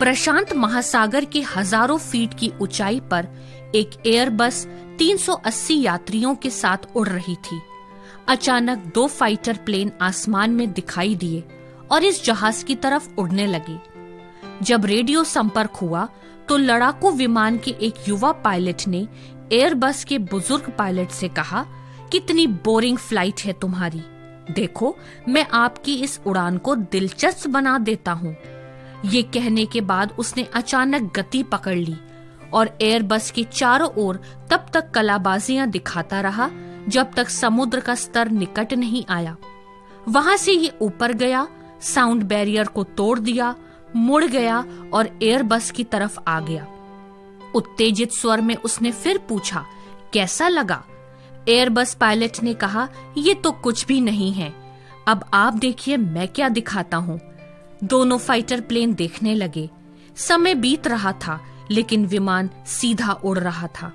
प्रशांत महासागर के हजारों फीट की ऊंचाई पर एक एयरबस 380 यात्रियों के साथ उड़ रही थी। अचानक 2 फाइटर प्लेन आसमान में दिखाई दिए और इस जहाज की तरफ उड़ने लगे। जब रेडियो संपर्क हुआ तो लड़ाकू विमान के एक युवा पायलट ने एयरबस के बुजुर्ग पायलट से कहा, कितनी बोरिंग फ्लाइट है तुम्हारी। देखो, मैं आपकी इस उड़ान को दिलचस्प बना देता हूँ। ये कहने के बाद उसने अचानक गति पकड़ ली और एयरबस के चारों ओर तब तक कलाबाजियां दिखाता रहा जब तक समुद्र का स्तर निकट नहीं आया। वहां से ये ऊपर गया, साउंड बैरियर को तोड़ दिया, मुड़ गया और एयरबस की तरफ आ गया। उत्तेजित स्वर में उसने फिर पूछा, कैसा लगा? एयरबस पायलट ने कहा, ये तो कुछ भी नहीं है। अब आप देखिए मैं क्या दिखाता हूँ। दोनों फाइटर प्लेन देखने लगे। समय बीत रहा था लेकिन विमान सीधा उड़ रहा था।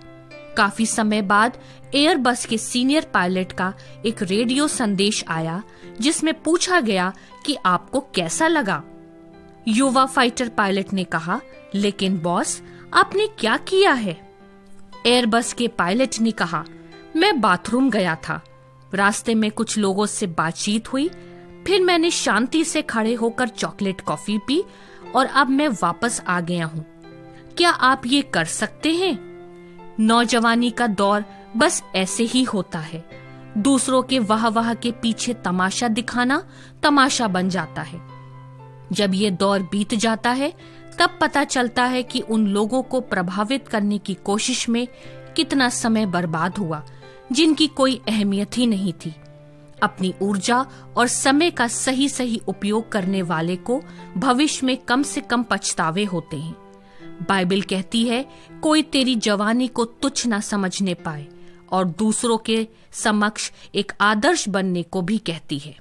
काफी समय बाद एयरबस के सीनियर पायलट का एक रेडियो संदेश आया जिसमें पूछा गया कि आपको कैसा लगा। युवा फाइटर पायलट ने कहा, लेकिन बॉस, आपने क्या किया है? एयरबस के पायलट ने कहा, मैं बाथरूम गया था। रास्ते में कुछ लोगों से बातचीत हुई, फिर मैंने शांति से खड़े होकर चॉकलेट कॉफी पी और अब मैं वापस आ गया हूँ। क्या आप ये कर सकते हैं? नौजवानी का दौर बस ऐसे ही होता है। दूसरों के वाह के पीछे तमाशा दिखाना तमाशा बन जाता है। जब ये दौर बीत जाता है तब पता चलता है कि उन लोगों को प्रभावित करने की कोशिश में कितना समय बर्बाद हुआ जिनकी कोई अहमियत ही नहीं थी। अपनी ऊर्जा और समय का सही उपयोग करने वाले को भविष्य में कम से कम पछतावे होते हैं। बाइबल कहती है, कोई तेरी जवानी को तुच्छ ना समझने पाए, और दूसरों के समक्ष एक आदर्श बनने को भी कहती है।